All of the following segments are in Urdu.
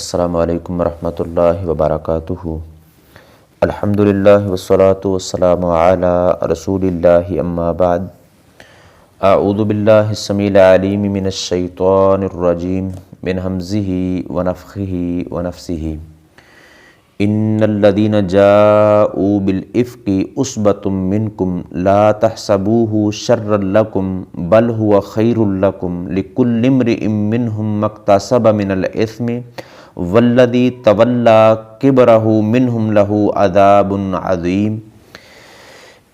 السلام علیکم ورحمۃ اللہ وبرکاتہ۔ الحمدللہ والصلاة والسلام علی رسول اللہ اما بعد۔ اعوذ باللہ السمیع العلیم من الشیطان الرجیم من ہمزہ ونفخہ ونفثہ۔ ان الذین جاءوا بالافک عصبۃ منکم لا تحسبوه شرا لکم بل هو خیر لکم لکل امرئ منہم ما اکتسب من الاثم والذی تولی کبرہ منہم لہ عذاب عظیم۔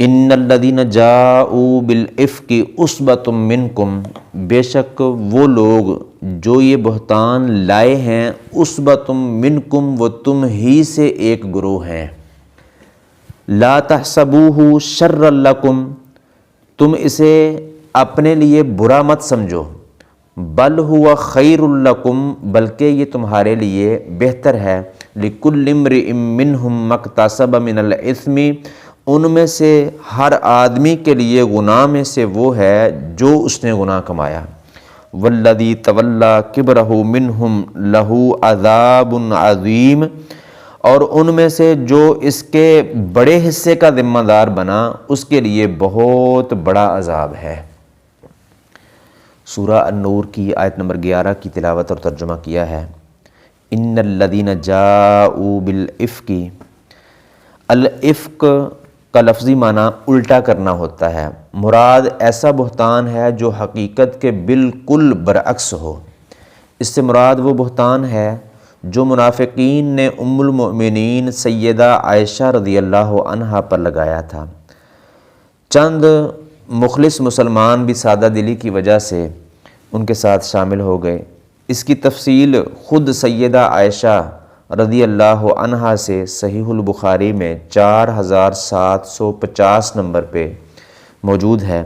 ان الذین جاءوا بالافک عصبۃ منکم، بے شک وہ لوگ جو یہ بہتان لائے ہیں، عصبۃ منکم، وہ تم ہی سے ایک گروہ ہیں۔ لا تحسبوہ شرا لکم، تم اسے اپنے لیے برا مت سمجھو، بل ہوا خیر لکم، بلکہ یہ تمہارے لیے بہتر ہے۔ لکل امرئ منہم ما اکتسب من الاثم، ان میں سے ہر آدمی کے لیے گناہ میں سے وہ ہے جو اس نے گناہ کمایا۔ والذی تولی کبرہ منہم لہ عذاب عظیم، اور ان میں سے جو اس کے بڑے حصے کا ذمہ دار بنا اس کے لیے بہت بڑا عذاب ہے۔ سورہ النور کی آیت نمبر 11 کی تلاوت اور ترجمہ کیا ہے۔ ان الذین جاءوا بالافک، الافک کا لفظی معنی الٹا کرنا ہوتا ہے۔ مراد ایسا بہتان ہے جو حقیقت کے بالکل برعکس ہو۔ اس سے مراد وہ بہتان ہے جو منافقین نے ام المؤمنین سیدہ عائشہ رضی اللہ عنہا پر لگایا تھا۔ چند مخلص مسلمان بھی سادہ دلی کی وجہ سے ان کے ساتھ شامل ہو گئے۔ اس کی تفصیل خود سیدہ عائشہ رضی اللہ عنہا سے صحیح البخاری میں 4750 نمبر پہ موجود ہے۔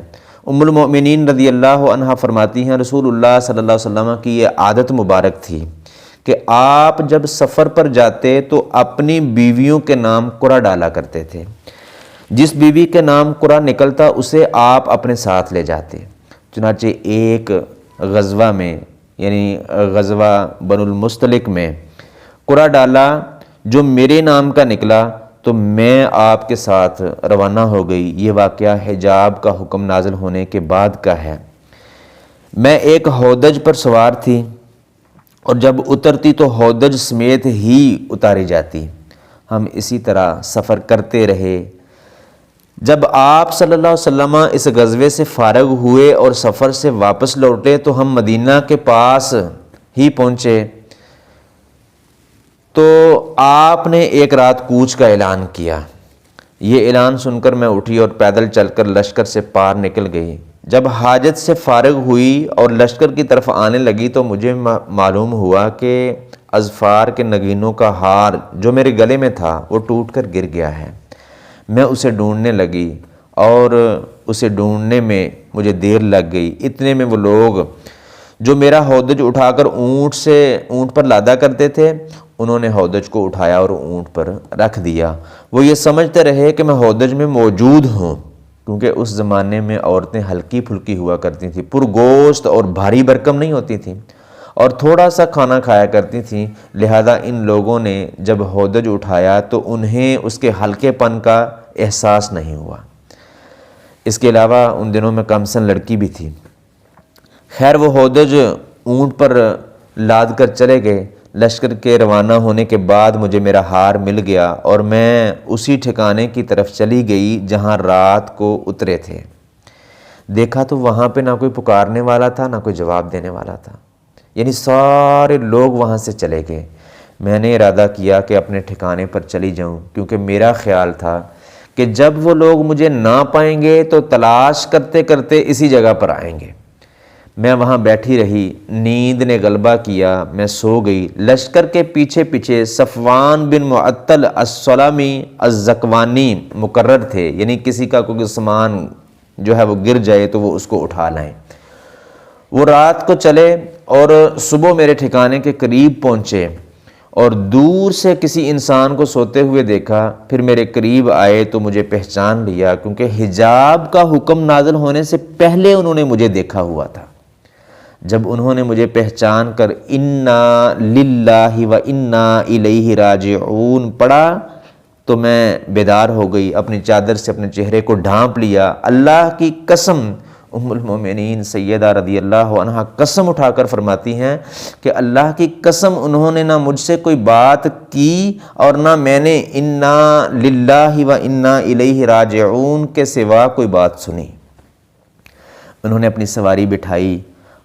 ام المؤمنین رضی اللہ عنہا فرماتی ہیں رسول اللہ صلی اللہ علیہ وسلم کی یہ عادت مبارک تھی کہ آپ جب سفر پر جاتے تو اپنی بیویوں کے نام قرعہ ڈالا کرتے تھے۔ جس بیوی کے نام قرعہ نکلتا اسے آپ اپنے ساتھ لے جاتے۔ چنانچہ ایک غزوہ میں یعنی غزوہ بنو المستلق میں قرعہ ڈالا، جو میرے نام کا نکلا تو میں آپ کے ساتھ روانہ ہو گئی۔ یہ واقعہ حجاب کا حکم نازل ہونے کے بعد کا ہے۔ میں ایک ہودج پر سوار تھی اور جب اترتی تو ہودج سمیت ہی اتاری جاتی۔ ہم اسی طرح سفر کرتے رہے۔ جب آپ صلی اللہ علیہ وسلم اس غزوے سے فارغ ہوئے اور سفر سے واپس لوٹے تو ہم مدینہ کے پاس ہی پہنچے تو آپ نے ایک رات کوچ کا اعلان کیا۔ یہ اعلان سن کر میں اٹھی اور پیدل چل کر لشکر سے پار نکل گئی۔ جب حاجت سے فارغ ہوئی اور لشکر کی طرف آنے لگی تو مجھے معلوم ہوا کہ اظفار کے نگینوں کا ہار جو میرے گلے میں تھا وہ ٹوٹ کر گر گیا ہے۔ میں اسے ڈھونڈنے لگی اور اسے ڈھونڈنے میں مجھے دیر لگ گئی۔ اتنے میں وہ لوگ جو میرا ہودج اٹھا کر اونٹ پر لادا کرتے تھے، انہوں نے ہودج کو اٹھایا اور اونٹ پر رکھ دیا۔ وہ یہ سمجھتے رہے کہ میں ہودج میں موجود ہوں، کیونکہ اس زمانے میں عورتیں ہلکی پھلکی ہوا کرتی تھیں، پرگوشت اور بھاری بھرکم نہیں ہوتی تھیں اور تھوڑا سا کھانا کھایا کرتی تھیں۔ لہذا ان لوگوں نے جب ہودج اٹھایا تو انہیں اس کے ہلکے پن کا احساس نہیں ہوا۔ اس کے علاوہ ان دنوں میں کمسن لڑکی بھی تھی۔ خیر وہ ہودج اونٹ پر لاد کر چلے گئے۔ لشکر کے روانہ ہونے کے بعد مجھے میرا ہار مل گیا اور میں اسی ٹھکانے کی طرف چلی گئی جہاں رات کو اترے تھے۔ دیکھا تو وہاں پہ نہ کوئی پکارنے والا تھا نہ کوئی جواب دینے والا تھا، یعنی سارے لوگ وہاں سے چلے گئے۔ میں نے ارادہ کیا کہ اپنے ٹھکانے پر چلی جاؤں، کیونکہ میرا خیال تھا کہ جب وہ لوگ مجھے نہ پائیں گے تو تلاش کرتے کرتے اسی جگہ پر آئیں گے۔ میں وہاں بیٹھی رہی، نیند نے غلبہ کیا، میں سو گئی۔ لشکر کے پیچھے پیچھے صفوان بن معطل السلمی الزکوانی مقرر تھے، یعنی کسی کا کوئی سامان جو ہے وہ گر جائے تو وہ اس کو اٹھا لائیں۔ وہ رات کو چلے اور صبح میرے ٹھکانے کے قریب پہنچے اور دور سے کسی انسان کو سوتے ہوئے دیکھا۔ پھر میرے قریب آئے تو مجھے پہچان لیا، کیونکہ حجاب کا حکم نازل ہونے سے پہلے انہوں نے مجھے دیکھا ہوا تھا۔ جب انہوں نے مجھے پہچان کر انا للہ و انا الیہ راجعون پڑھا تو میں بیدار ہو گئی، اپنی چادر سے اپنے چہرے کو ڈھانپ لیا۔ اللہ کی قسم، ام المومنین سیدہ رضی اللہ عنہا قسم اٹھا کر فرماتی ہیں کہ اللہ کی قسم انہوں نے نہ مجھ سے کوئی بات کی اور نہ میں نے انا للہ و انا الیہ راجعون کے سوا کوئی بات سنی۔ انہوں نے اپنی سواری بٹھائی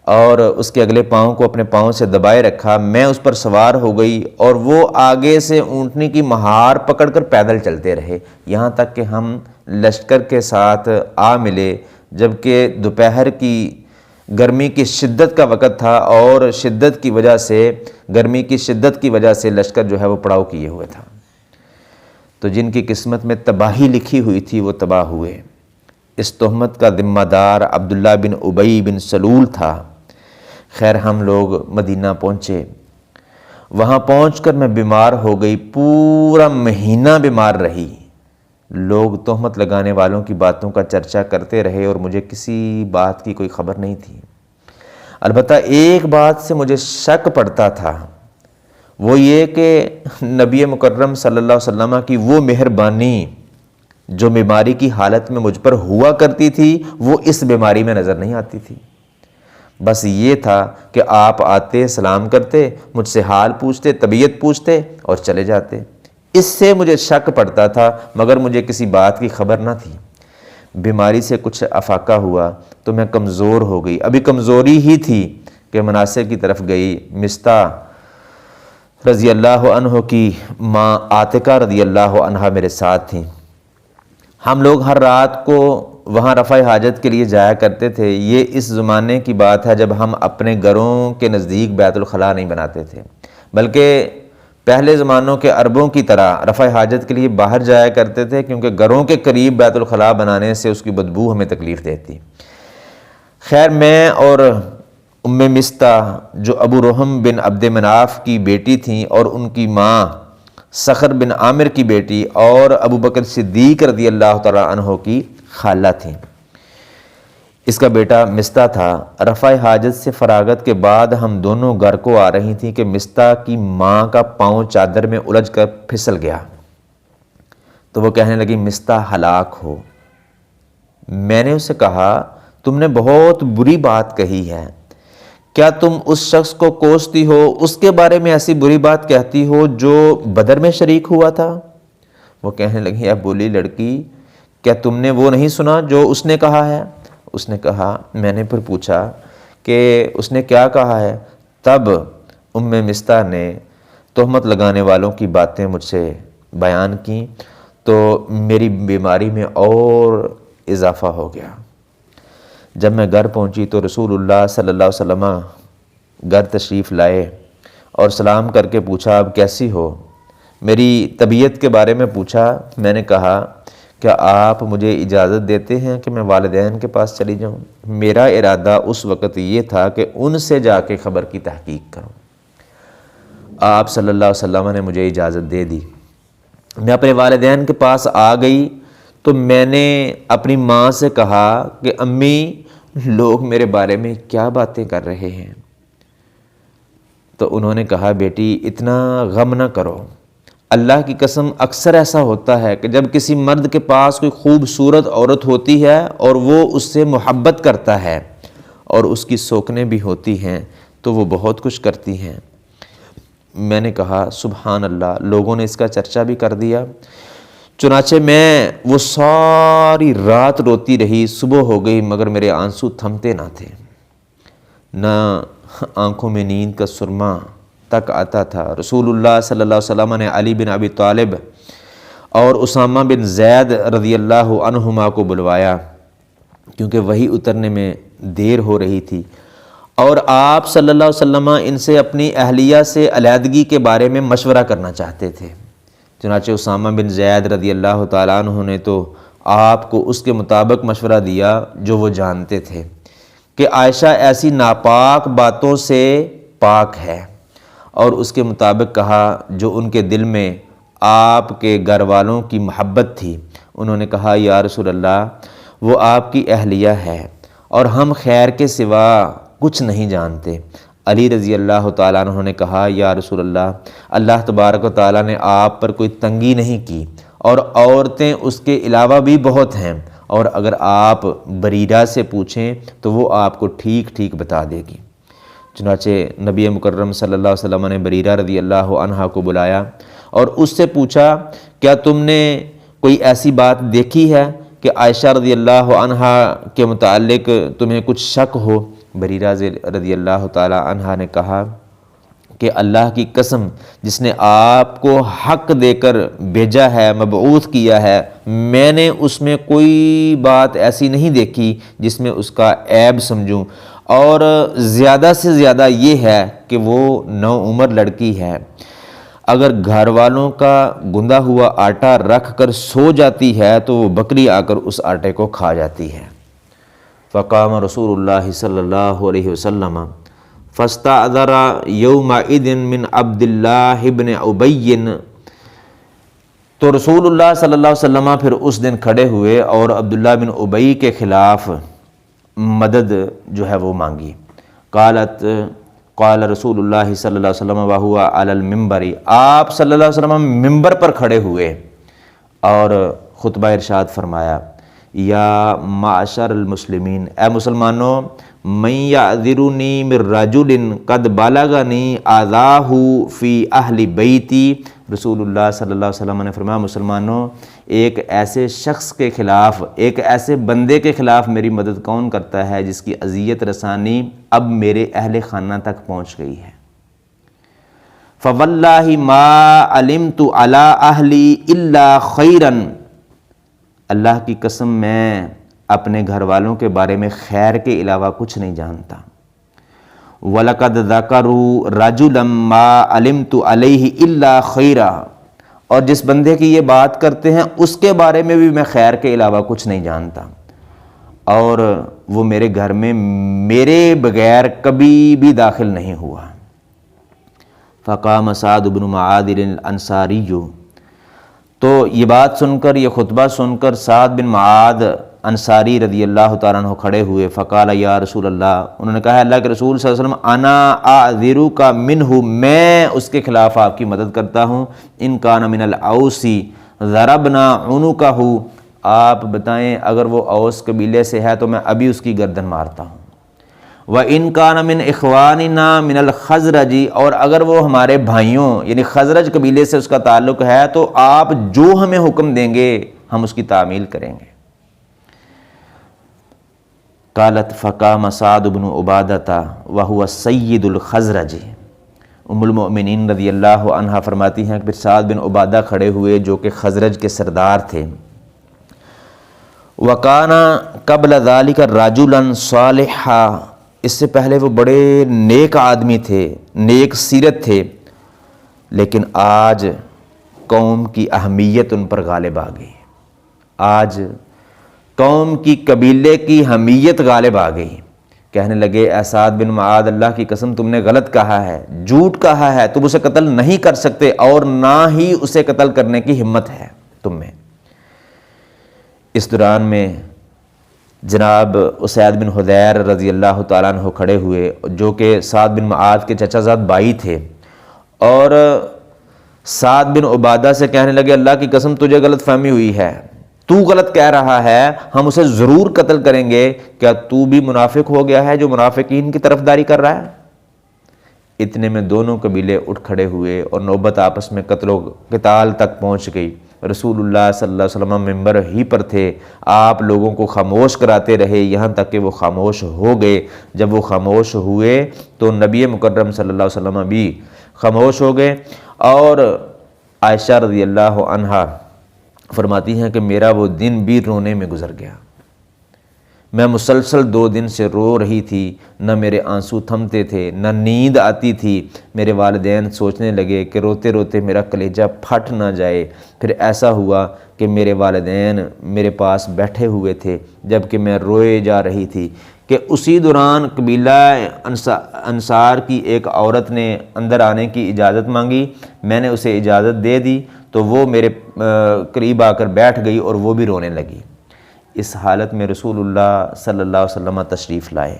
اور اس کے اگلے پاؤں کو اپنے پاؤں سے دبائے رکھا، میں اس پر سوار ہو گئی اور وہ آگے سے اونٹنی کی مہار پکڑ کر پیدل چلتے رہے، یہاں تک کہ ہم لشکر کے ساتھ آ ملے، جبکہ دوپہر کی گرمی کی شدت کا وقت تھا اور گرمی کی شدت کی وجہ سے لشکر جو ہے وہ پڑاؤ کیے ہوئے تھا۔ تو جن کی قسمت میں تباہی لکھی ہوئی تھی وہ تباہ ہوئے۔ اس تہمت کا ذمہ دار عبداللہ بن ابی بن سلول تھا۔ خیر ہم لوگ مدینہ پہنچے، وہاں پہنچ کر میں بیمار ہو گئی، پورا مہینہ بیمار رہی۔ لوگ تہمت لگانے والوں کی باتوں کا چرچا کرتے رہے اور مجھے کسی بات کی کوئی خبر نہیں تھی۔ البتہ ایک بات سے مجھے شک پڑتا تھا، وہ یہ کہ نبی مکرم صلی اللہ علیہ وسلم کی وہ مہربانی جو بیماری کی حالت میں مجھ پر ہوا کرتی تھی وہ اس بیماری میں نظر نہیں آتی تھی۔ بس یہ تھا کہ آپ آتے، سلام کرتے، مجھ سے حال پوچھتے، طبیعت پوچھتے اور چلے جاتے۔ اس سے مجھے شک پڑتا تھا مگر مجھے کسی بات کی خبر نہ تھی۔ بیماری سے کچھ افاقہ ہوا تو میں کمزور ہو گئی، ابھی کمزوری ہی تھی کہ مناصر کی طرف گئی۔ مستح رضی اللہ عنہ کی ماں عاتقہ رضی اللہ عنہ میرے ساتھ تھیں۔ ہم لوگ ہر رات کو وہاں رفع حاجت کے لیے جایا کرتے تھے۔ یہ اس زمانے کی بات ہے جب ہم اپنے گھروں کے نزدیک بیت الخلاء نہیں بناتے تھے، بلکہ پہلے زمانوں کے عربوں کی طرح رفع حاجت کے لیے باہر جایا کرتے تھے، کیونکہ گھروں کے قریب بیت الخلاء بنانے سے اس کی بدبو ہمیں تکلیف دیتی۔ خیر میں اور ام مستح جو ابو رحم بن عبد مناف کی بیٹی تھیں اور ان کی ماں صخر بن عامر کی بیٹی اور ابو بکر صدیق رضی اللہ تعالی عنہ کی خالہ تھیں، اس کا بیٹا مستح تھا۔ رفع حاجت سے فراغت کے بعد ہم دونوں گھر کو آ رہی تھیں کہ مستح کی ماں کا پاؤں چادر میں الجھ کر پھسل گیا تو وہ کہنے لگی مستح ہلاک ہو۔ میں نے اسے کہا تم نے بہت بری بات کہی ہے، کیا تم اس شخص کو کوستی ہو، اس کے بارے میں ایسی بری بات کہتی ہو جو بدر میں شریک ہوا تھا؟ وہ کہنے لگی اے بولی لڑکی، کیا تم نے وہ نہیں سنا جو اس نے کہا ہے؟ اس نے کہا، میں نے پھر پوچھا کہ اس نے کیا کہا ہے؟ تب ام مستح نے تہمت لگانے والوں کی باتیں مجھ سے بیان کیں تو میری بیماری میں اور اضافہ ہو گیا۔ جب میں گھر پہنچی تو رسول اللہ صلی اللہ علیہ وسلم گھر تشریف لائے اور سلام کر کے پوچھا اب کیسی ہو؟ میری طبیعت کے بارے میں پوچھا۔ میں نے کہا کیا آپ مجھے اجازت دیتے ہیں کہ میں والدین کے پاس چلی جاؤں؟ میرا ارادہ اس وقت یہ تھا کہ ان سے جا کے خبر کی تحقیق کروں۔ آپ صلی اللہ علیہ وسلم نے مجھے اجازت دے دی۔ میں اپنے والدین کے پاس آ گئی تو میں نے اپنی ماں سے کہا کہ امی لوگ میرے بارے میں کیا باتیں کر رہے ہیں؟ تو انہوں نے کہا بیٹی اتنا غم نہ کرو، اللہ کی قسم اکثر ایسا ہوتا ہے کہ جب کسی مرد کے پاس کوئی خوبصورت عورت ہوتی ہے اور وہ اس سے محبت کرتا ہے اور اس کی سوکنیں بھی ہوتی ہیں تو وہ بہت کچھ کرتی ہیں۔ میں نے کہا سبحان اللہ، لوگوں نے اس کا چرچا بھی کر دیا۔ چنانچہ میں وہ ساری رات روتی رہی، صبح ہو گئی مگر میرے آنسو تھمتے نہ تھے، نہ آنکھوں میں نیند کا سرما تک آتا تھا۔ رسول اللہ صلی اللہ علیہ وسلم نے علی بن ابی طالب اور اسامہ بن زید رضی اللہ عنہما کو بلوایا کیونکہ وحی اترنے میں دیر ہو رہی تھی، اور آپ صلی اللہ علیہ وسلم ان سے اپنی اہلیہ سے علیحدگی کے بارے میں مشورہ کرنا چاہتے تھے۔ چنانچہ اسامہ بن زید رضی اللہ تعالیٰ عنہ نے تو آپ کو اس کے مطابق مشورہ دیا جو وہ جانتے تھے کہ عائشہ ایسی ناپاک باتوں سے پاک ہے، اور اس کے مطابق کہا جو ان کے دل میں آپ کے گھر والوں کی محبت تھی۔ انہوں نے کہا یا رسول اللہ وہ آپ کی اہلیہ ہے اور ہم خیر کے سوا کچھ نہیں جانتے۔ علی رضی اللہ تعالیٰ عنہ نے کہا یا رسول اللہ، اللہ تبارک و تعالیٰ نے آپ پر کوئی تنگی نہیں کی اور عورتیں اس کے علاوہ بھی بہت ہیں، اور اگر آپ بریرہ سے پوچھیں تو وہ آپ کو ٹھیک ٹھیک بتا دے گی۔ چنانچہ نبی مکرم صلی اللہ علیہ وسلم نے بریرہ رضی اللہ عنہا کو بلایا اور اس سے پوچھا کیا تم نے کوئی ایسی بات دیکھی ہے کہ عائشہ رضی اللہ عنہا کے متعلق تمہیں کچھ شک ہو؟ بریرہ رضی اللہ تعالی عنہا نے کہا کہ اللہ کی قسم جس نے آپ کو حق دے کر بھیجا ہے، مبعوث کیا ہے، میں نے اس میں کوئی بات ایسی نہیں دیکھی جس میں اس کا عیب سمجھوں، اور زیادہ سے زیادہ یہ ہے کہ وہ نوعمر لڑکی ہے، اگر گھر والوں کا گندا ہوا آٹا رکھ کر سو جاتی ہے تو وہ بکری آ کر اس آٹے کو کھا جاتی ہے۔ فقام رسول اللہ صلی اللہ علیہ وسلم فاستعذر یومئذ من عبد اللہ بن ابی، تو رسول اللہ صلی اللہ علیہ وسلم پھر اس دن کھڑے ہوئے اور عبداللہ بن ابی کے خلاف مدد جو ہے وہ مانگی۔ قال رسول اللہ صلی اللہ علیہ وسلم وہو علی المنبر، آپ صلی اللہ علیہ وسلم ممبر پر کھڑے ہوئے اور خطبہ ارشاد فرمایا، یا معاشر المسلمین، اے مسلمانوں، من یعذرنی من رجل قد بلغنی اذاہ فی اہل بیتی، رسول اللہ صلی اللہ علیہ وسلم نے فرمایا مسلمانوں، ایک ایسے شخص کے خلاف، ایک ایسے بندے کے خلاف میری مدد کون کرتا ہے جس کی اذیت رسانی اب میرے اہل خانہ تک پہنچ گئی ہے؟ فواللہ ما علمت علی اہلی الا خیرا، اللہ کی قسم میں اپنے گھر والوں کے بارے میں خیر کے علاوہ کچھ نہیں جانتا۔ وَلَقَدْ ذَكَرُوا رَجُلًا مَا عَلِمْتُ عَلَيْهِ إِلَّا خَيْرًا، اور جس بندے کی یہ بات کرتے ہیں اس کے بارے میں بھی میں خیر کے علاوہ کچھ نہیں جانتا، اور وہ میرے گھر میں میرے بغیر کبھی بھی داخل نہیں ہوا۔ فقام سعد بن معاذ الانصاری، تو یہ بات سن کر، یہ خطبہ سن کر سعد بن معاذ انصاری رضی اللہ تعالیٰ عنہ کھڑے ہوئے۔ فقال یا رسول اللہ، انہوں نے کہا اللہ کے رسول صلی اللہ علیہ وسلم، انا اعذرک منہ، میں اس کے خلاف آپ کی مدد کرتا ہوں، ان کان من الاوس ضربنا عنقہ، آپ بتائیں اگر وہ اوس قبیلے سے ہے تو میں ابھی اس کی گردن مارتا ہوں۔ وَإِن كَانَ مِنْ إِخْوَانِنَا مِنَ الْخَزْرَجِ، اور اگر وہ ہمارے بھائیوں یعنی خزرج قبیلے سے اس کا تعلق ہے تو آپ جو ہمیں حکم دیں گے ہم اس کی تعمیل کریں گے۔ قالت فقام سعد بن عبادہ وهو سید الخزرج، ام المؤمنین رضی اللہ عنہا فرماتی ہیں کہ پھر سعد بن عبادہ کھڑے ہوئے جو کہ خزرج کے سردار تھے۔ وَكَانَ قَبْلَ ذَلِكَ رَجُلًا صَالِحًا، اس سے پہلے وہ بڑے نیک آدمی تھے، نیک سیرت تھے، لیکن آج قوم کی اہمیت ان پر غالب آ گئی، آج قوم کی قبیلے کی حمیت غالب آ گئی۔ کہنے لگے اے سعد بن معاذ، اللہ کی قسم تم نے غلط کہا ہے، جھوٹ کہا ہے، تم اسے قتل نہیں کر سکتے اور نہ ہی اسے قتل کرنے کی ہمت ہے تم میں۔ اس دوران میں جناب اسید بن حضیر رضی اللہ تعالیٰ عنہ کھڑے ہوئے جو کہ سعد بن معاذ کے چچا زاد بھائی تھے، اور سعد بن عبادہ سے کہنے لگے اللہ کی قسم تجھے غلط فہمی ہوئی ہے، تو غلط کہہ رہا ہے، ہم اسے ضرور قتل کریں گے، کیا تو بھی منافق ہو گیا ہے جو منافقین کی طرفداری کر رہا ہے؟ اتنے میں دونوں قبیلے اٹھ کھڑے ہوئے اور نوبت آپس میں قتل و قتال تک پہنچ گئی۔ رسول اللہ صلی اللہ علیہ وسلم ممبر ہی پر تھے، آپ لوگوں کو خاموش کراتے رہے یہاں تک کہ وہ خاموش ہو گئے۔ جب وہ خاموش ہوئے تو نبی مکرم صلی اللہ علیہ وسلم بھی خاموش ہو گئے، اور عائشہ رضی اللہ عنہا فرماتی ہیں کہ میرا وہ دن بھی رونے میں گزر گیا، میں مسلسل 2 دن سے رو رہی تھی، نہ میرے آنسو تھمتے تھے نہ نیند آتی تھی۔ میرے والدین سوچنے لگے کہ روتے روتے میرا کلیجہ پھٹ نہ جائے۔ پھر ایسا ہوا کہ میرے والدین میرے پاس بیٹھے ہوئے تھے جب کہ میں روئے جا رہی تھی کہ اسی دوران قبیلہ انصار کی ایک عورت نے اندر آنے کی اجازت مانگی، میں نے اسے اجازت دے دی تو وہ میرے قریب آ کر بیٹھ گئی اور وہ بھی رونے لگی۔ اس حالت میں رسول اللہ صلی اللہ علیہ وسلم تشریف لائے۔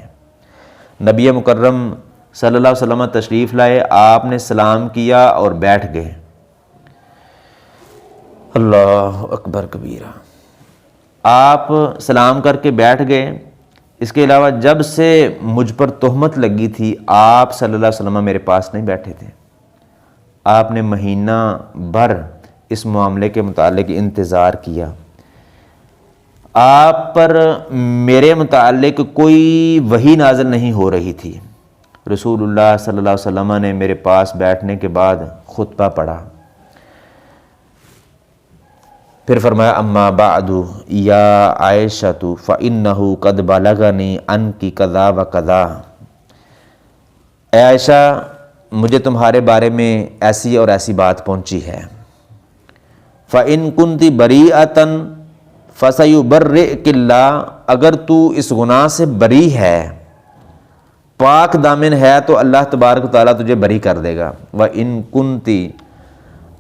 نبی مکرم صلی اللہ علیہ وسلم تشریف لائے، آپ نے سلام کیا اور بیٹھ گئے۔ اللہ اکبر کبیرہ، آپ سلام کر کے بیٹھ گئے۔ اس کے علاوہ جب سے مجھ پر تہمت لگی تھی آپ صلی اللہ علیہ وسلم میرے پاس نہیں بیٹھے تھے۔ آپ نے مہینہ بھر اس معاملے کے متعلق انتظار کیا۔ آپ پر میرے متعلق کوئی وحی نازل نہیں ہو رہی تھی۔ رسول اللہ صلی اللہ علیہ وسلم نے میرے پاس بیٹھنے کے بعد خطبہ پڑھا، پھر فرمایا اما بعد یا عائشۃ فإنہ قد بلغنی عنک کذا و کذا۔ اے عائشہ، مجھے تمہارے بارے میں ایسی اور ایسی بات پہنچی ہے۔ فإن كنت بریئۃ فسیبرئک اللہ، اگر تو اس گناہ سے بری ہے، پاک دامن ہے، تو اللہ تبارک و تعالیٰ تجھے بری کر دے گا۔ وإن كنت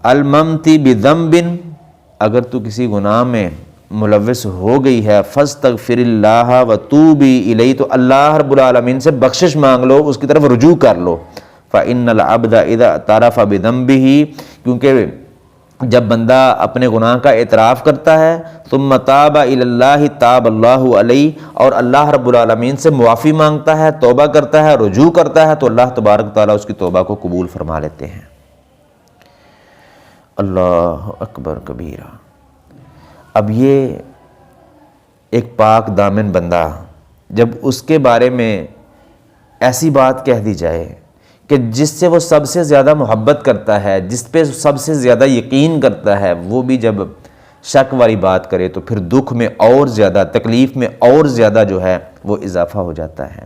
الممت بذنب، اگر تو کسی گناہ میں ملوث ہو گئی ہے، فاستغفر اللہ وتوبی الیہ، تو اللہ رب العالمین سے بخشش مانگ لو، اس کی طرف رجوع کر لو۔ فإن العبد اذا اعترف بذنبہ، کیونکہ جب بندہ اپنے گناہ کا اعتراف کرتا ہے، ثم تاب الی اللہ تاب اللہ علیہ، اور اللہ رب العالمین سے معافی مانگتا ہے، توبہ کرتا ہے، رجوع کرتا ہے، تو اللہ تبارک تعالیٰ اس کی توبہ کو قبول فرما لیتے ہیں۔ اللہ اکبر کبیرہ۔ اب یہ ایک پاک دامن بندہ، جب اس کے بارے میں ایسی بات کہہ دی جائے کہ جس سے وہ سب سے زیادہ محبت کرتا ہے، جس پہ سب سے زیادہ یقین کرتا ہے، وہ بھی جب شک والی بات کرے تو پھر دکھ میں اور زیادہ، تکلیف میں اور زیادہ جو ہے وہ اضافہ ہو جاتا ہے۔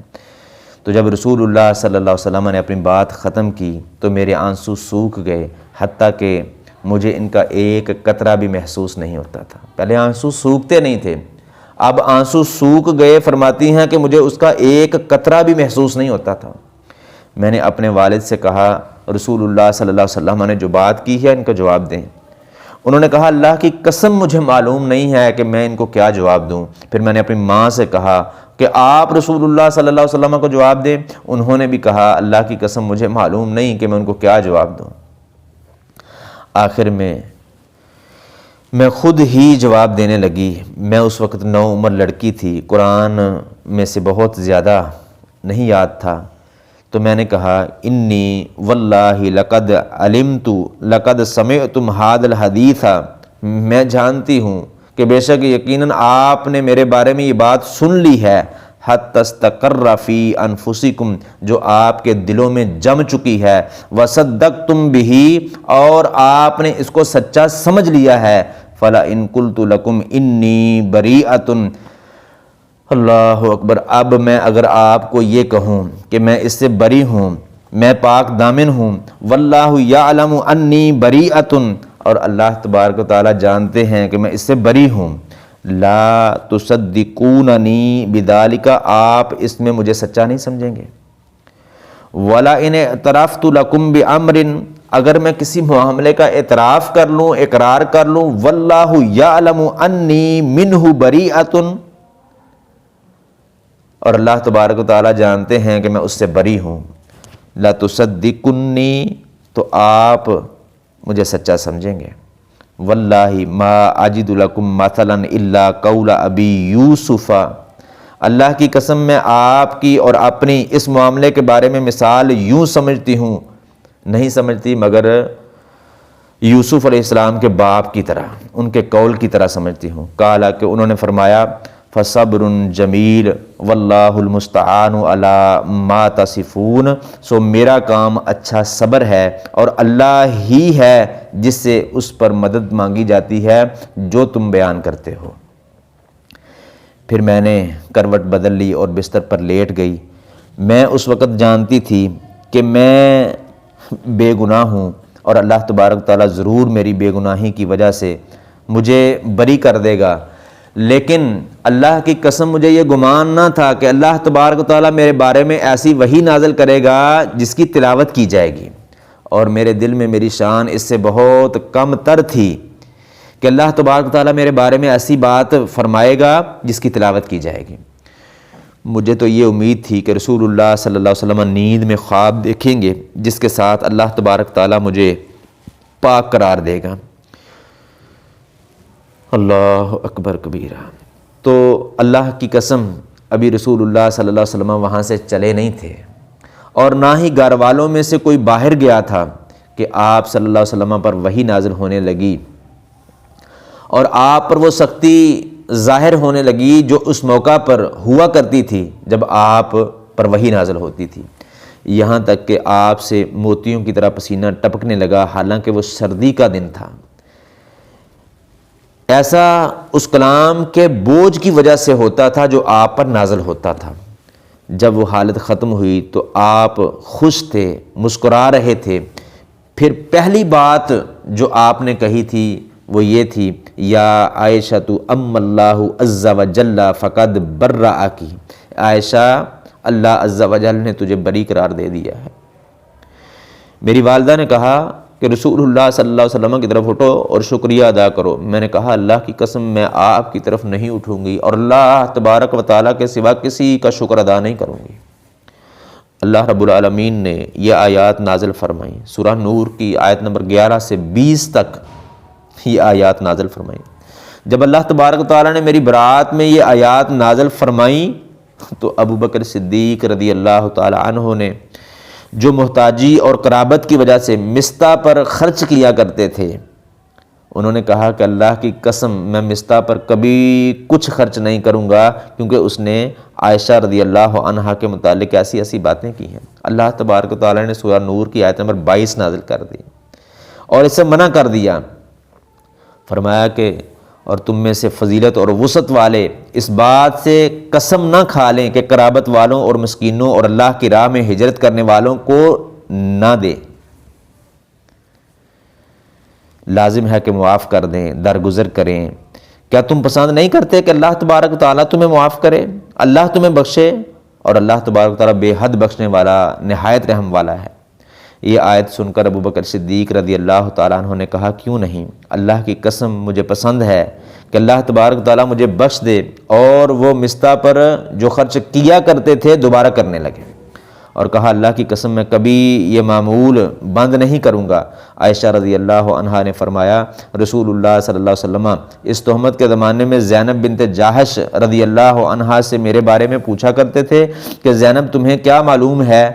تو جب رسول اللہ صلی اللہ علیہ وسلم نے اپنی بات ختم کی تو میرے آنسو سوکھ گئے، حتیٰ کہ مجھے ان کا ایک قطرہ بھی محسوس نہیں ہوتا تھا۔ پہلے آنسو سوکھتے نہیں تھے، اب آنسو سوکھ گئے۔ فرماتی ہیں کہ مجھے اس کا ایک قطرہ بھی محسوس نہیں ہوتا تھا۔ میں نے اپنے والد سے کہا رسول اللہ صلی اللہ علیہ وسلم نے جو بات کی ہے ان کا جواب دیں۔ انہوں نے کہا اللہ کی قسم مجھے معلوم نہیں ہے کہ میں ان کو کیا جواب دوں۔ پھر میں نے اپنی ماں سے کہا کہ آپ رسول اللہ صلی اللہ علیہ وسلم کو جواب دیں۔ انہوں نے بھی کہا اللہ کی قسم مجھے معلوم نہیں کہ میں ان کو کیا جواب دوں۔ آخر میں خود ہی جواب دینے لگی۔ میں اس وقت نوعمر لڑکی تھی، قرآن میں سے بہت زیادہ نہیں یاد تھا، تو میں نے کہا انی واللہ لقد علمت لقد سمعتم ھذا الحدیث، میں جانتی ہوں کہ بے شک یقیناً آپ نے میرے بارے میں یہ بات سن لی ہے، حتی استقر فی انفسکم، جو آپ کے دلوں میں جم چکی ہے، وصدقتم بہ، اور آپ نے اس کو سچا سمجھ لیا ہے، فلا ان قلت لکم انی بریئۃ، اللہ اکبر، اب میں اگر آپ کو یہ کہوں کہ میں اس سے بری ہوں، میں پاک دامن ہوں، واللہ یعلم انی بریئۃ، اور اللہ تبارک و تعالیٰ جانتے ہیں کہ میں اس سے بری ہوں، لا تصدقوننی بذالک، آپ اس میں مجھے سچا نہیں سمجھیں گے، ولا ان اعترفت لکم بامر، اگر میں کسی معاملے کا اعتراف کر لوں، اقرار کر لوں، واللہ یعلم انی منہ بریئۃ، اور اللہ تبارک و تعالیٰ جانتے ہیں کہ میں اس سے بری ہوں، لا تصدقنی، تو آپ مجھے سچا سمجھیں گے، واللہ ما اجد لکم مثلا الا قول ابی یوسف، اللہ کی قسم میں آپ کی اور اپنی اس معاملے کے بارے میں مثال یوں سمجھتی ہوں، نہیں سمجھتی مگر یوسف علیہ السلام کے باپ کی طرح، ان کے قول کی طرح سمجھتی ہوں۔ کالا، کہ انہوں نے فرمایا فصبر جمیل واللہ المستعان علی ما تصفون، سو میرا کام اچھا صبر ہے اور اللہ ہی ہے جس سے اس پر مدد مانگی جاتی ہے جو تم بیان کرتے ہو۔ پھر میں نے کروٹ بدل لی اور بستر پر لیٹ گئی۔ میں اس وقت جانتی تھی کہ میں بے گناہ ہوں اور اللہ تبارک تعالیٰ ضرور میری بے گناہی کی وجہ سے مجھے بری کر دے گا، لیکن اللہ کی قسم مجھے یہ گمان نہ تھا کہ اللہ تبارک تعالیٰ میرے بارے میں ایسی وحی نازل کرے گا جس کی تلاوت کی جائے گی، اور میرے دل میں میری شان اس سے بہت کم تر تھی کہ اللہ تبارک تعالیٰ میرے بارے میں ایسی بات فرمائے گا جس کی تلاوت کی جائے گی۔ مجھے تو یہ امید تھی کہ رسول اللہ صلی اللہ علیہ وسلم نیند میں خواب دیکھیں گے جس کے ساتھ اللہ تبارک تعالیٰ مجھے پاک قرار دے گا۔ اللہ اکبر کبیرہ۔ تو اللہ کی قسم ابھی رسول اللہ صلی اللہ علیہ وسلم وہاں سے چلے نہیں تھے، اور نہ ہی گھر والوں میں سے کوئی باہر گیا تھا کہ آپ صلی اللہ علیہ وسلم پر وحی نازل ہونے لگی اور آپ پر وہ سختی ظاہر ہونے لگی جو اس موقع پر ہوا کرتی تھی جب آپ پر وحی نازل ہوتی تھی، یہاں تک کہ آپ سے موتیوں کی طرح پسینہ ٹپکنے لگا، حالانکہ وہ سردی کا دن تھا۔ ایسا اس کلام کے بوجھ کی وجہ سے ہوتا تھا جو آپ پر نازل ہوتا تھا۔ جب وہ حالت ختم ہوئی تو آپ خوش تھے، مسکرا رہے تھے۔ پھر پہلی بات جو آپ نے کہی تھی وہ یہ تھی، یا عائشہ ام اللہ عز و جل فقد برأکی، عائشہ اللہ عز و جل نے تجھے بری قرار دے دیا ہے۔ میری والدہ نے کہا کہ رسول اللہ صلی اللہ علیہ وسلم کی طرف اٹھو اور شکریہ ادا کرو۔ میں نے کہا اللہ کی قسم میں آپ کی طرف نہیں اٹھوں گی اور اللہ تبارک و تعالیٰ کے سوا کسی کا شکر ادا نہیں کروں گی۔ اللہ رب العالمین نے یہ آیات نازل فرمائیں، سورہ نور کی آیت نمبر 11 سے 20 تک یہ آیات نازل فرمائیں۔ جب اللہ تبارک و تعالیٰ نے میری برات میں یہ آیات نازل فرمائیں تو ابو بکر صدیق رضی اللہ تعالی عنہ نے، جو محتاجی اور قرابت کی وجہ سے مستح پر خرچ کیا کرتے تھے، انہوں نے کہا کہ اللہ کی قسم میں مستح پر کبھی کچھ خرچ نہیں کروں گا، کیونکہ اس نے عائشہ رضی اللہ عنہا کے متعلق ایسی ایسی باتیں کی ہیں۔ اللہ تبارک و تعالیٰ نے سورہ نور کی آیت نمبر 22 نازل کر دی اور اسے منع کر دیا، فرمایا کہ اور تم میں سے فضیلت اور وسعت والے اس بات سے قسم نہ کھا لیں کہ قرابت والوں اور مسکینوں اور اللہ کی راہ میں ہجرت کرنے والوں کو نہ دے، لازم ہے کہ معاف کر دیں، درگزر کریں۔ کیا تم پسند نہیں کرتے کہ اللہ تبارک و تعالیٰ تمہیں معاف کرے، اللہ تمہیں بخشے، اور اللہ تبارک و تعالیٰ بے حد بخشنے والا، نہایت رحم والا ہے۔ یہ آیت سن کر ابو بکر صدیق رضی اللہ تعالیٰ عنہ نے کہا کیوں نہیں، اللہ کی قسم مجھے پسند ہے کہ اللہ تبارک و تعالیٰ مجھے بخش دے، اور وہ مستح پر جو خرچ کیا کرتے تھے دوبارہ کرنے لگے، اور کہا اللہ کی قسم میں کبھی یہ معمول بند نہیں کروں گا۔ عائشہ رضی اللہ عنہا نے فرمایا رسول اللہ صلی اللہ علیہ وسلم اس تہمت کے زمانے میں زینب بنت جاحش رضی اللہ عنہا سے میرے بارے میں پوچھا کرتے تھے کہ زینب تمہیں کیا معلوم ہے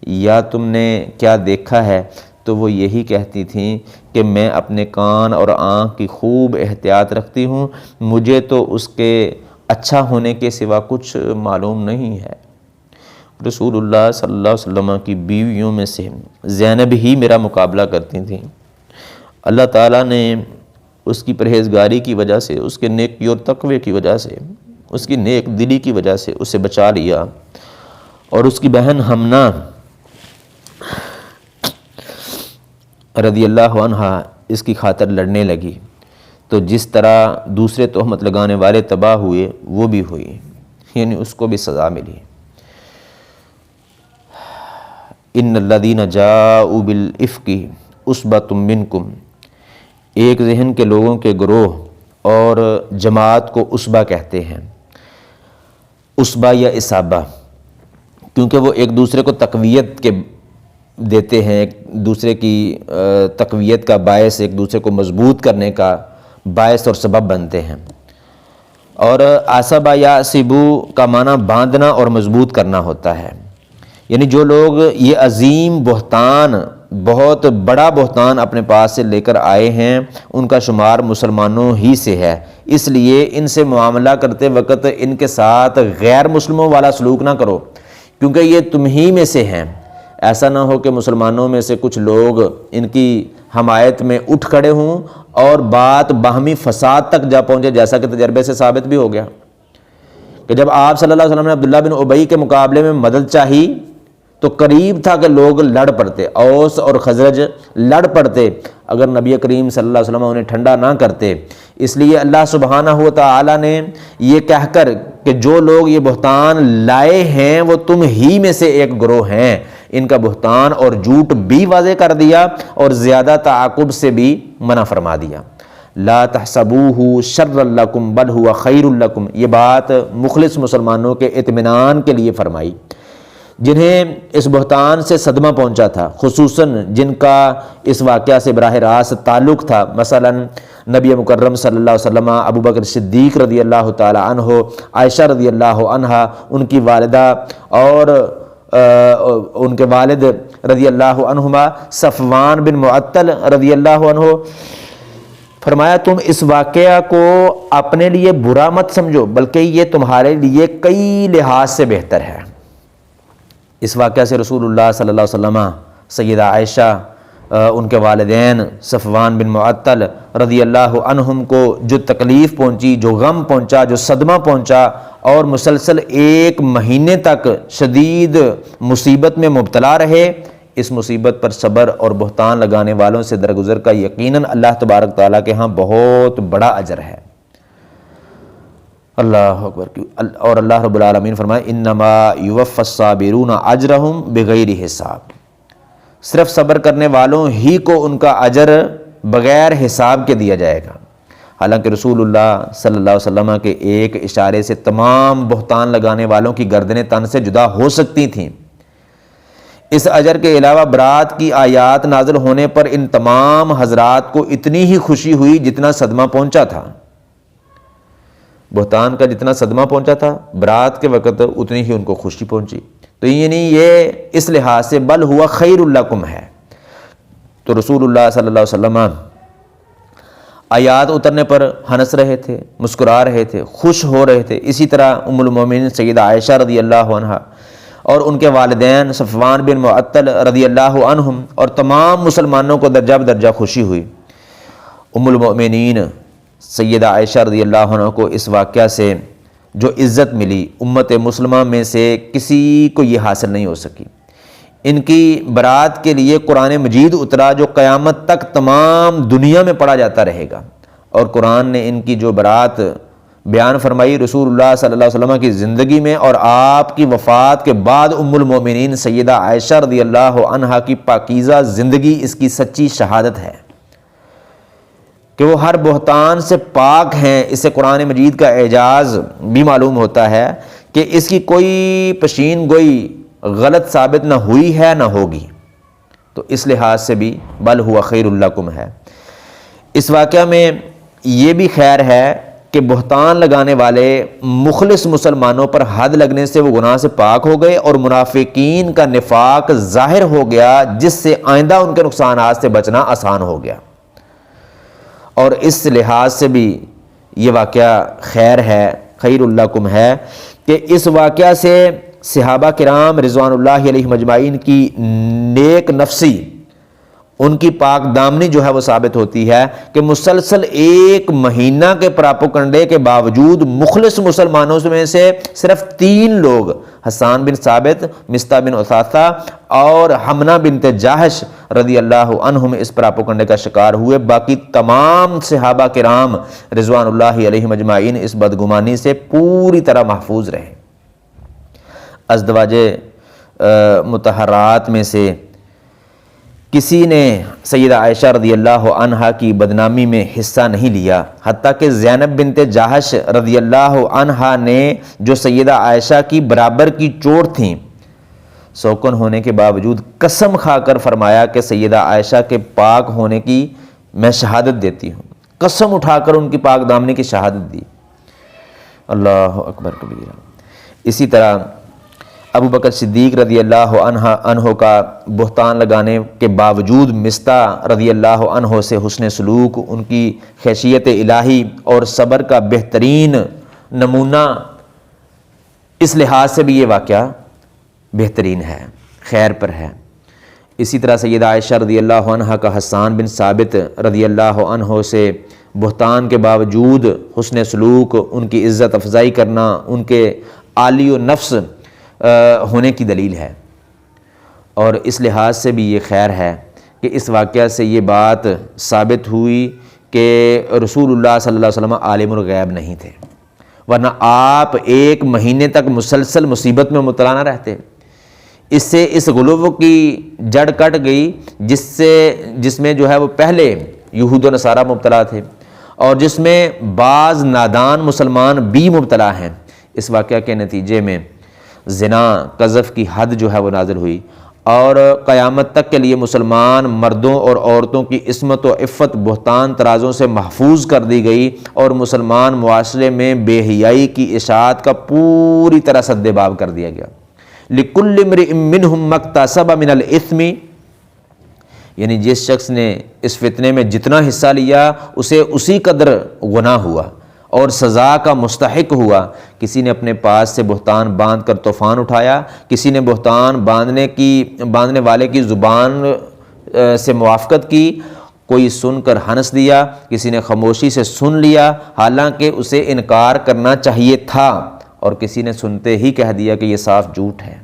یا تم نے کیا دیکھا ہے، تو وہ یہی کہتی تھیں کہ میں اپنے کان اور آنکھ کی خوب احتیاط رکھتی ہوں، مجھے تو اس کے اچھا ہونے کے سوا کچھ معلوم نہیں ہے۔ رسول اللہ صلی اللہ علیہ وسلم کی بیویوں میں سے زینب ہی میرا مقابلہ کرتی تھیں۔ اللہ تعالیٰ نے اس کی پرہیزگاری کی وجہ سے، اس کے نیکی اور تقوی کی وجہ سے، اس کی نیک دلی کی وجہ سے اسے بچا لیا، اور اس کی بہن حمنہ رضی اللہ عنہا اس کی خاطر لڑنے لگی، تو جس طرح دوسرے تہمت لگانے والے تباہ ہوئے وہ بھی ہوئی، یعنی اس کو بھی سزا ملی۔ ان الذین جاؤوا بالافک عصبۃ منکم، ایک ذہن کے لوگوں کے گروہ اور جماعت کو عصبہ کہتے ہیں، عصبہ یا اصابہ، کیونکہ وہ ایک دوسرے کو تقویت کے دیتے ہیں، ایک دوسرے کی تقویت کا باعث، ایک دوسرے کو مضبوط کرنے کا باعث اور سبب بنتے ہیں۔ اور عصبہ یا عصبو کا معنی باندھنا اور مضبوط کرنا ہوتا ہے، یعنی جو لوگ یہ عظیم بہتان، بہت بڑا بہتان اپنے پاس سے لے کر آئے ہیں، ان کا شمار مسلمانوں ہی سے ہے، اس لیے ان سے معاملہ کرتے وقت ان کے ساتھ غیر مسلموں والا سلوک نہ کرو، کیونکہ یہ تم ہی میں سے ہیں۔ ایسا نہ ہو کہ مسلمانوں میں سے کچھ لوگ ان کی حمایت میں اٹھ کھڑے ہوں اور بات باہمی فساد تک جا پہنچے، جیسا کہ تجربے سے ثابت بھی ہو گیا کہ جب آپ صلی اللہ علیہ وسلم نے عبداللہ بن ابی کے مقابلے میں مدد چاہی تو قریب تھا کہ لوگ لڑ پڑتے، اوس اور خزرج لڑ پڑتے اگر نبی کریم صلی اللہ علیہ وسلم انہیں ٹھنڈا نہ کرتے۔ اس لیے اللہ سبحانہ و تعالی نے یہ کہہ کر کہ جو لوگ یہ بہتان لائے ہیں وہ تم ہی میں سے ایک گروہ ہیں، ان کا بہتان اور جھوٹ بھی واضح کر دیا اور زیادہ تعاقب سے بھی منع فرما دیا۔ لا تحسبوه شر لکم بل هو خیر لکم، یہ بات مخلص مسلمانوں کے اطمینان کے لیے فرمائی، جنہیں اس بہتان سے صدمہ پہنچا تھا، خصوصاً جن کا اس واقعہ سے براہ راست تعلق تھا، مثلا نبی مکرم صلی اللہ علیہ وسلم، ابو بکر صدیق رضی اللہ تعالی عنہ، عائشہ رضی اللہ عنہا، ان کی والدہ اور ان کے والد رضی اللہ عنہما، صفوان بن معطل رضی اللہ عنہ۔ فرمایا تم اس واقعہ کو اپنے لیے برا مت سمجھو، بلکہ یہ تمہارے لیے کئی لحاظ سے بہتر ہے۔ اس واقعہ سے رسول اللہ صلی اللہ علیہ وسلم، سیدہ عائشہ، ان کے والدین صفوان بن معطل رضی اللہ عنہم کو جو تکلیف پہنچی، جو غم پہنچا، جو صدمہ پہنچا، اور مسلسل 1 مہینے تک شدید مصیبت میں مبتلا رہے، اس مصیبت پر صبر اور بہتان لگانے والوں سے درگزر کا یقیناً اللہ تبارک تعالیٰ کے ہاں بہت بڑا اجر ہے۔ اللہ اکبر۔ اور اللہ رب العالمین فرمائے انما یوفی الصابرون اجرہم بغیر حساب، صرف صبر کرنے والوں ہی کو ان کا اجر بغیر حساب کے دیا جائے گا۔ حالانکہ رسول اللہ صلی اللہ علیہ وسلم کے ایک اشارے سے تمام بہتان لگانے والوں کی گردنیں تن سے جدا ہو سکتی تھیں۔ اس اجر کے علاوہ برات کی آیات نازل ہونے پر ان تمام حضرات کو اتنی ہی خوشی ہوئی جتنا صدمہ پہنچا تھا۔ بہتان کا جتنا صدمہ پہنچا تھا، برات کے وقت اتنی ہی ان کو خوشی پہنچی۔ تو یعنی یہ اس لحاظ سے بل ہوا خیر لکم ہے۔ تو رسول اللہ صلی اللہ علیہ وسلم آیات اترنے پر ہنس رہے تھے، مسکرا رہے تھے، خوش ہو رہے تھے۔ اسی طرح ام المومنین سیدہ عائشہ رضی اللہ عنہا اور ان کے والدین صفوان بن معطل رضی اللہ عنہم اور تمام مسلمانوں کو درجہ بدرجہ خوشی ہوئی۔ ام المومنین سیدہ عائشہ رضی اللہ عنہ کو اس واقعہ سے جو عزت ملی، امت مسلمہ میں سے کسی کو یہ حاصل نہیں ہو سکی۔ ان کی برات کے لیے قرآن مجید اترا جو قیامت تک تمام دنیا میں پڑھا جاتا رہے گا، اور قرآن نے ان کی جو برات بیان فرمائی رسول اللہ صلی اللہ علیہ وسلم کی زندگی میں اور آپ کی وفات کے بعد، ام المومنین سیدہ عائشہ رضی اللہ عنہا کی پاکیزہ زندگی اس کی سچی شہادت ہے کہ وہ ہر بہتان سے پاک ہیں۔ اس سے قرآن مجید کا اعجاز بھی معلوم ہوتا ہے کہ اس کی کوئی پشین گوئی غلط ثابت نہ ہوئی ہے نہ ہوگی۔ تو اس لحاظ سے بھی بل ہوا خیر لکم ہے۔ اس واقعہ میں یہ بھی خیر ہے کہ بہتان لگانے والے مخلص مسلمانوں پر حد لگنے سے وہ گناہ سے پاک ہو گئے، اور منافقین کا نفاق ظاہر ہو گیا، جس سے آئندہ ان کے نقصانات سے بچنا آسان ہو گیا۔ اور اس لحاظ سے بھی یہ واقعہ خیر ہے، خیر لکم ہے، کہ اس واقعہ سے صحابہ کرام رضوان اللہ علیہم اجمعین کی نیک نفسی، ان کی پاک دامنی جو ہے وہ ثابت ہوتی ہے کہ مسلسل 1 مہینہ کے پراپوکنڈے کے باوجود مخلص مسلمانوں میں سے صرف 3 لوگ، حسان بن ثابت، مصطح بن اثاثہ اور حمنہ بنت جاحش رضی اللہ عنہم اس پراپوکنڈے کا شکار ہوئے۔ باقی تمام صحابہ کرام رضوان اللہ علیہم اجمعین اس بدگمانی سے پوری طرح محفوظ رہے۔ ازدواج مطہرات میں سے کسی نے سیدہ عائشہ رضی اللہ عنہا کی بدنامی میں حصہ نہیں لیا، حتیٰ کہ زینب بنت جاحش رضی اللہ عنہا نے جو سیدہ عائشہ کی برابر کی چوٹ تھیں، سوکن ہونے کے باوجود قسم کھا کر فرمایا کہ سیدہ عائشہ کے پاک ہونے کی میں شہادت دیتی ہوں، قسم اٹھا کر ان کی پاک دامنی کی شہادت دی۔ اللہ اکبر کبیرہ۔ اسی طرح ابو بکر صدیق رضی اللہ عنہ کا بہتان لگانے کے باوجود مصطح رضی اللہ عنہ سے حسن سلوک، ان کی خشیت الہی اور صبر کا بہترین نمونہ، اس لحاظ سے بھی یہ واقعہ بہترین ہے، خیر پر ہے۔ اسی طرح سیدہ عائشہ رضی اللہ عنہ کا حسان بن ثابت رضی اللہ عنہ سے بہتان کے باوجود حسن سلوک، ان کی عزت افزائی کرنا، ان کے عالی و نفس ہونے کی دلیل ہے۔ اور اس لحاظ سے بھی یہ خیر ہے کہ اس واقعہ سے یہ بات ثابت ہوئی کہ رسول اللہ صلی اللہ علیہ وسلم عالم الغیب نہیں تھے، ورنہ آپ 1 مہینے تک مسلسل مصیبت میں مبتلا نہ رہتے۔ اس سے اس غلو کی جڑ کٹ گئی جس میں جو ہے وہ پہلے یہود و نصارہ مبتلا تھے، اور جس میں بعض نادان مسلمان بھی مبتلا ہیں۔ اس واقعہ کے نتیجے میں زنا، قذف کی حد جو ہے وہ نازل ہوئی، اور قیامت تک کے لیے مسلمان مردوں اور عورتوں کی عصمت و عفت بہتان ترازوں سے محفوظ کر دی گئی، اور مسلمان معاشرے میں بے حیائی کی اشاعت کا پوری طرح سد باب کر دیا گیا۔ لِكُلِّ امْرِئٍ مِّنْهُمْ مَا اكْتَسَبَ مِنَ الْإِثْمِ، یعنی جس شخص نے اس فتنے میں جتنا حصہ لیا اسے اسی قدر گناہ ہوا اور سزا کا مستحق ہوا۔ کسی نے اپنے پاس سے بہتان باندھ کر طوفان اٹھایا، کسی نے بہتان باندھنے والے کی زبان سے موافقت کی، کوئی سن کر ہنس دیا، کسی نے خاموشی سے سن لیا حالانکہ اسے انکار کرنا چاہیے تھا، اور کسی نے سنتے ہی کہہ دیا کہ یہ صاف جھوٹ ہے۔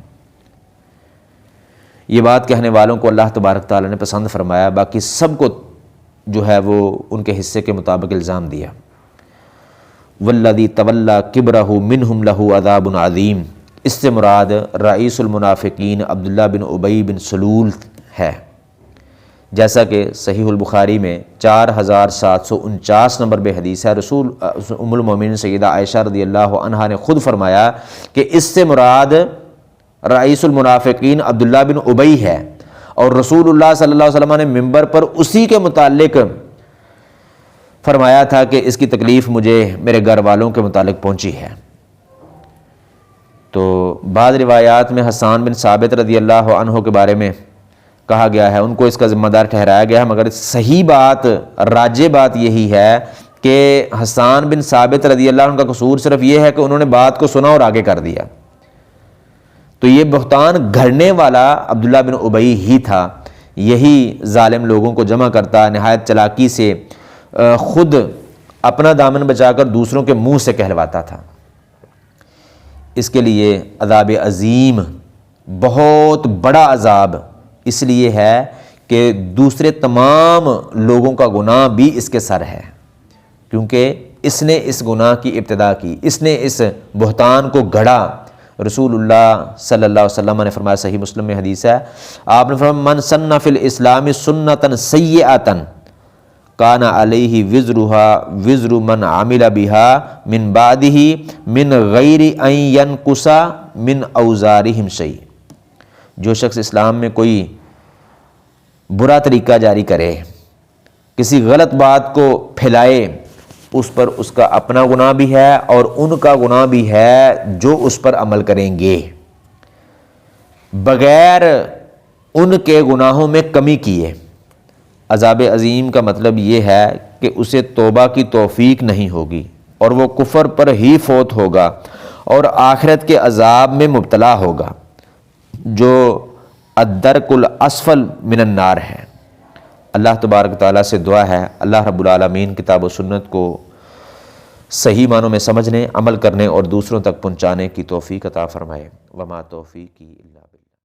یہ بات کہنے والوں کو اللہ تبارک تعالیٰ نے پسند فرمایا، باقی سب کو جو ہے وہ ان کے حصے کے مطابق الزام دیا۔ والذی تولی کبرہ منہم لہ عذاب عظیم، اس سے مراد رئیس المنافقین عبداللہ بن ابی بن سلول ہے، جیسا کہ صحیح البخاری میں 4749 نمبر بے حدیث ہے۔ رسول ام المومنین سیدہ عائشہ رضی اللہ عنہا نے خود فرمایا کہ اس سے مراد رئیس المنافقین عبداللہ بن ابی ہے، اور رسول اللہ صلی اللہ علیہ وسلم نے ممبر پر اسی کے متعلق فرمایا تھا کہ اس کی تکلیف مجھے میرے گھر والوں کے متعلق پہنچی ہے۔ تو بعض روایات میں حسان بن ثابت رضی اللہ عنہ کے بارے میں کہا گیا ہے، ان کو اس کا ذمہ دار ٹھہرایا گیا ہے، مگر صحیح بات، راجح بات یہی ہے کہ حسان بن ثابت رضی اللہ عنہ کا قصور صرف یہ ہے کہ انہوں نے بات کو سنا اور آگے کر دیا۔ تو یہ بہتان گھڑنے والا عبداللہ بن ابی ہی تھا، یہی ظالم لوگوں کو جمع کرتا، نہایت چلاکی سے خود اپنا دامن بچا کر دوسروں کے منہ سے کہلواتا تھا۔ اس کے لیے عذاب عظیم، بہت بڑا عذاب اس لیے ہے کہ دوسرے تمام لوگوں کا گناہ بھی اس کے سر ہے، کیونکہ اس نے اس گناہ کی ابتدا کی، اس نے اس بہتان کو گھڑا۔ رسول اللہ صلی اللہ علیہ وسلم نے فرمایا، صحیح مسلم میں حدیث ہے، آپ نے فرمایا من سن فی الاسلام سنتا سیئۃ کان علیہ وزرها وزر من عمل بها من بعدہ من غیر ان ینقص من اوزارہم شیء۔ جو شخص اسلام میں کوئی برا طریقہ جاری کرے، کسی غلط بات کو پھیلائے، اس پر اس کا اپنا گناہ بھی ہے اور ان کا گناہ بھی ہے جو اس پر عمل کریں گے، بغیر ان کے گناہوں میں کمی کیے۔ عذاب عظیم کا مطلب یہ ہے کہ اسے توبہ کی توفیق نہیں ہوگی اور وہ کفر پر ہی فوت ہوگا اور آخرت کے عذاب میں مبتلا ہوگا، جو الدرک الاسفل من النار ہے۔ اللہ تبارک تعالیٰ سے دعا ہے اللہ رب العالمین کتاب و سنت کو صحیح معنوں میں سمجھنے، عمل کرنے اور دوسروں تک پہنچانے کی توفیق عطا فرمائے۔ وما توفیقی